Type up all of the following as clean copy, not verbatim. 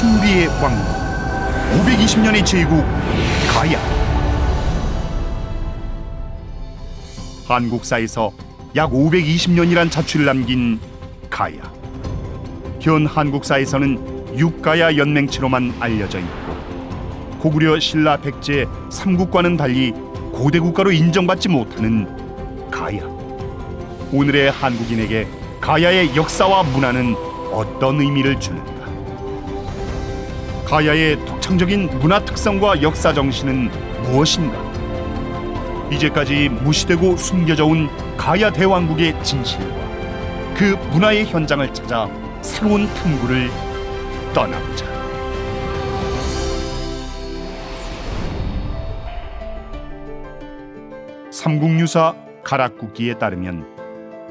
신비의 왕국, 520년의 제국 가야. 한국사에서 약 520년이란 자취를 남긴 가야. 현 한국사에서는 육가야 연맹체로만 알려져 있고, 고구려 신라 백제 삼국과는 달리 고대 국가로 인정받지 못하는 가야. 오늘의 한국인에게 가야의 역사와 문화는 어떤 의미를 주는가? 가야의 독창적인 문화 특성과 역사 정신은 무엇인가? 이제까지 무시되고 숨겨져 온 가야 대왕국의 진실과 그 문화의 현장을 찾아 새로운 탐구를 떠나보자. 삼국유사 가락국기에 따르면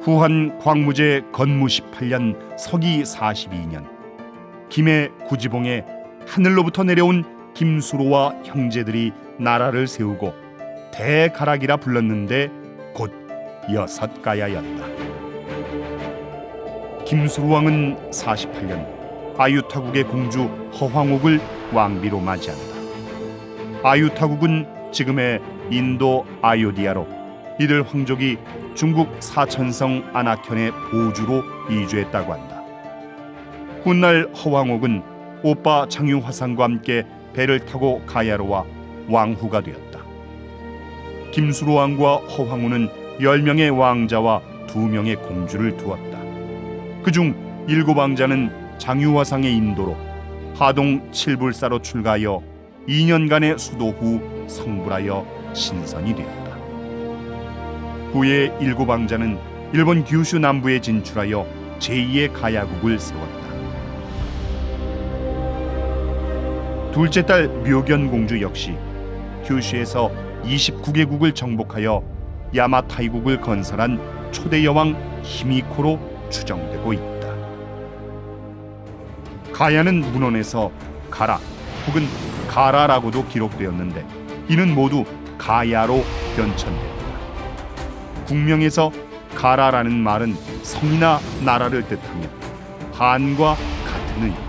후한 광무제 건무 18년 서기 42년 김해 구지봉에 하늘로부터 내려온 김수로와 형제들이 나라를 세우고 대가락이라 불렀는데 곧 여섯가야였다. 김수로 왕은 48년 아유타국의 공주 허황옥을 왕비로 맞이한다. 아유타국은 지금의 인도 아요디아로 이들 황족이 중국 사천성 안악현의 보주로 이주했다고 한다. 훗날 허황옥은 오빠 장유화상과 함께 배를 타고 가야로 와 왕후가 되었다. 김수로 왕과 허황우는 10명의 왕자와 2명의 공주를 두었다. 그중 7왕자는 장유화상의 인도로 하동 칠불사로 출가하여 2년간의 수도 후 성불하여 신선이 되었다. 후에 7왕자는 일본 규슈 남부에 진출하여 제2의 가야국을 세웠다. 둘째 딸 묘견공주 역시 규슈에서 29개국을 정복하여 야마타이국을 건설한 초대 여왕 히미코로 추정되고 있다. 가야는 문헌에서 가라 혹은 가라라고도 기록되었는데 이는 모두 가야로 변천되었다. 국명에서 가라라는 말은 성이나 나라를 뜻하며 한과 같은 의미다.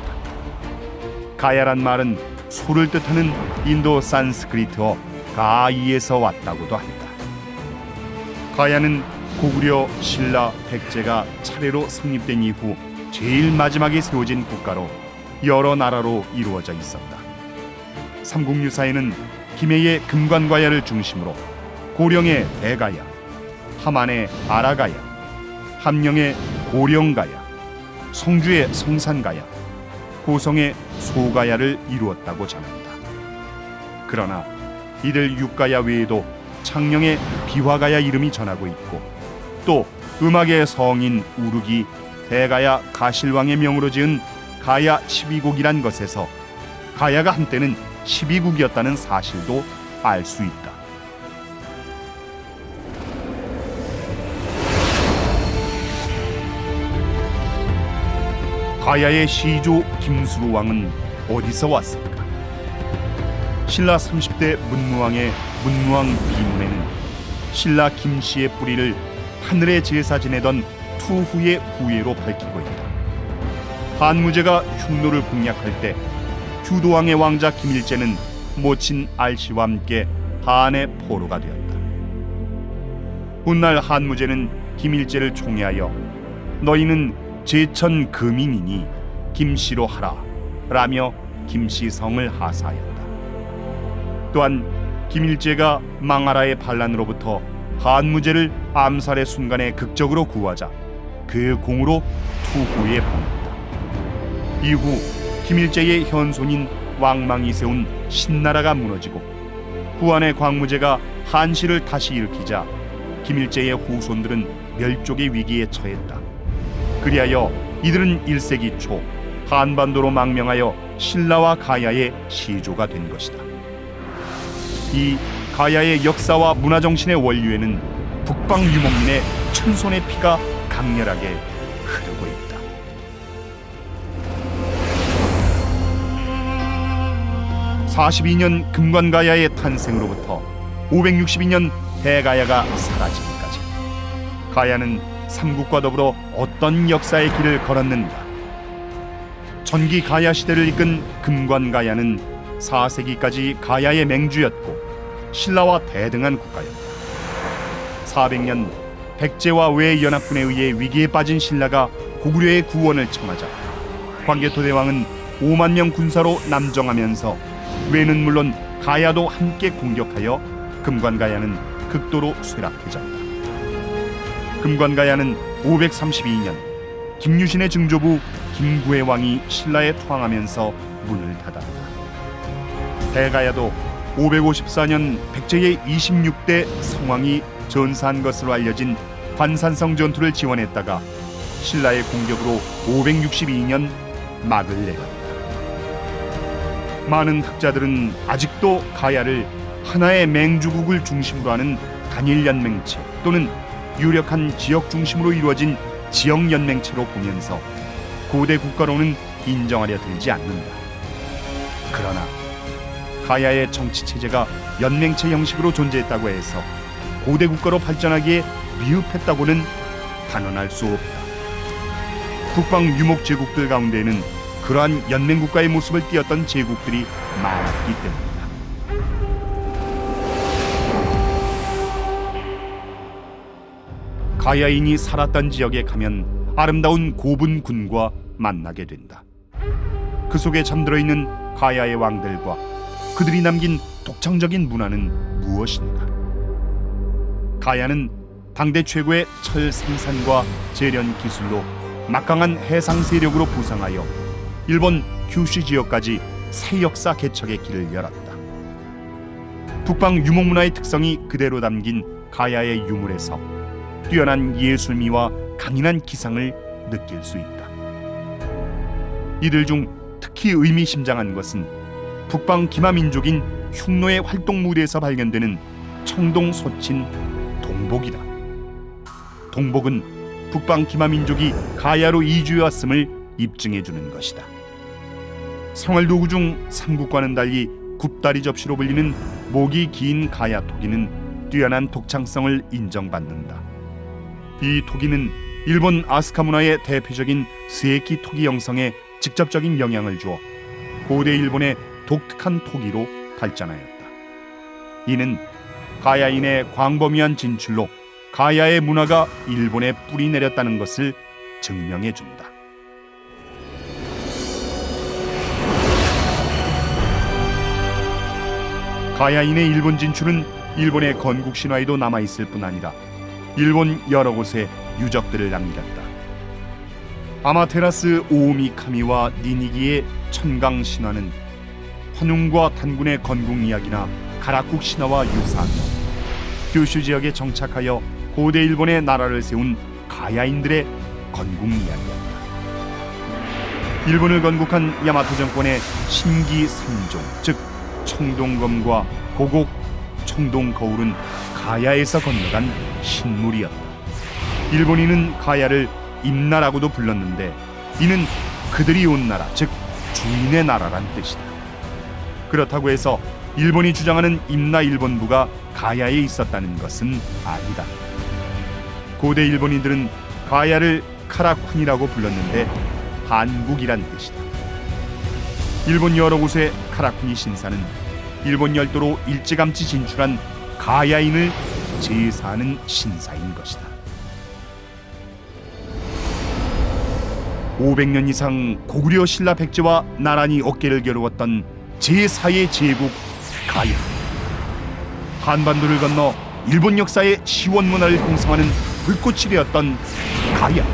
가야란 말은 소를 뜻하는 인도 산스크리트어 가이에서 왔다고도 한다. 가야는 고구려, 신라, 백제가 차례로 성립된 이후 제일 마지막에 세워진 국가로 여러 나라로 이루어져 있었다. 삼국유사에는 김해의 금관가야를 중심으로 고령의 대가야, 함안의 아라가야, 함령의 고령가야, 성주의 성산가야, 고성의 소가야를 이루었다고 전한다. 그러나 이들 육가야 외에도 창녕의 비화가야 이름이 전하고 있고 또 음악의 성인 우르기 대가야 가실왕의 명으로 지은 가야 12국이란 것에서 가야가 한때는 12국이었다는 사실도 알 수 있다. 가야의 시조 김수로 왕은 어디서 왔을까? 신라 30대 문무왕의 문무왕 비문에는 신라 김씨의 뿌리를 하늘에 제사 지내던 투후의 후예로 밝히고 있다. 한무제가 흉노를 공략할 때 규도왕의 왕자 김일제는 모친 알씨와 함께 한의 포로가 되었다. 훗날 한무제는 김일제를 총애하여 너희는 제천 금인이니 김씨로 하라 라며 김씨성을 하사하였다. 또한 김일제가 망하라의 반란으로부터 한무제를 암살의 순간에 극적으로 구하자 그 공으로 투후에 봉했다. 이후 김일제의 현손인 왕망이 세운 신나라가 무너지고 후한의 광무제가 한시를 다시 일으키자 김일제의 후손들은 멸족의 위기에 처했다. 그리하여 이들은 1세기 초 한반도로 망명하여 신라와 가야의 시조가 된 것이다. 이 가야의 역사와 문화정신의 원류에는 북방 유목민의 천손의 피가 강렬하게 흐르고 있다. (42년) 금관가야의 탄생으로부터 562년 대가야가 사라지기까지 가야는 삼국과 더불어 어떤 역사의 길을 걸었는가? 전기 가야 시대를 이끈 금관가야는 4세기까지 가야의 맹주였고 신라와 대등한 국가였다. 400년 백제와 외 연합군에 의해 위기에 빠진 신라가 고구려의 구원을 청하자 광개토대왕은 5만 명 군사로 남정하면서 외는 물론 가야도 함께 공격하여 금관가야는 극도로 쇠락해졌다. 금관가야는 532년 김유신의 증조부 김구의 왕이 신라에 투항하면서 문을 닫았다. 대가야도 554년 백제의 26대 성왕이 전사한 것으로 알려진 관산성 전투를 지원했다가 신라의 공격으로 562년 막을 내렸다. 많은 학자들은 아직도 가야를 하나의 맹주국을 중심으로 하는 단일연맹체 또는 유력한 지역 중심으로 이루어진 지역연맹체로 보면서 고대 국가로는 인정하려 들지 않는다. 그러나 가야의 정치체제가 연맹체 형식으로 존재했다고 해서 고대 국가로 발전하기에 미흡했다고는 단언할 수 없다. 북방 유목 제국들 가운데는 그러한 연맹국가의 모습을 띠었던 제국들이 많았기 때문이다. 가야인이 살았던 지역에 가면 아름다운 고분군과 만나게 된다. 그 속에 잠들어 있는 가야의 왕들과 그들이 남긴 독창적인 문화는 무엇인가? 가야는 당대 최고의 철 생산과 제련 기술로 막강한 해상 세력으로 부상하여 일본 규슈 지역까지 새 역사 개척의 길을 열었다. 북방 유목 문화의 특성이 그대로 담긴 가야의 유물에서 뛰어난 예술미와 강인한 기상을 느낄 수 있다. 이들 중 특히 의미심장한 것은 북방 기마 민족인 흉노의 활동 무대에서 발견되는 청동 소친 동복이다. 동복은 북방 기마 민족이 가야로 이주해왔음을 입증해 주는 것이다. 생활도구 중 삼국과는 달리 굽다리 접시로 불리는 목이 긴 가야 토기는 뛰어난 독창성을 인정받는다. 이 토기는 일본 아스카 문화의 대표적인 스에키 토기 형성에 직접적인 영향을 주어 고대 일본의 독특한 토기로 발전하였다. 이는 가야인의 광범위한 진출로 가야의 문화가 일본에 뿌리 내렸다는 것을 증명해 준다. 가야인의 일본 진출은 일본의 건국 신화에도 남아있을 뿐 아니라 일본 여러 곳에 유적들을 남겼다. 아마테라스 오오미카미와 니니기의 천강 신화는 환웅과 단군의 건국 이야기나 가라국 신화와 유사하며 규슈 지역에 정착하여 고대 일본의 나라를 세운 가야인들의 건국 이야기였다. 일본을 건국한 야마토 정권의 신기 3종, 즉 청동검과 고곡, 청동거울은 가야에서 건너간 신물이었다. 일본인은 가야를 임나라고도 불렀는데 이는 그들이 온 나라, 즉 주인의 나라란 뜻이다. 그렇다고 해서 일본이 주장하는 임나 일본부가 가야에 있었다는 것은 아니다. 고대 일본인들은 가야를 카라쿤이라고 불렀는데 한국이란 뜻이다. 일본 여러 곳의 카라쿤이 신사는 일본 열도로 일찌감치 진출한 가야인을 제사하는 신사인 것이다. 500년 이상 고구려 신라 백제와 나란히 어깨를 겨루었던 제4의 제국 가야. 한반도를 건너 일본 역사의 시원 문화를 형성하는 불꽃이 되었던 가야.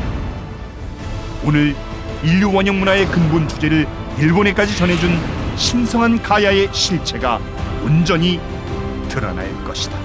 오늘 인류 원형 문화의 근본 주제를 일본에까지 전해준 신성한 가야의 실체가 온전히 드러날 것이다.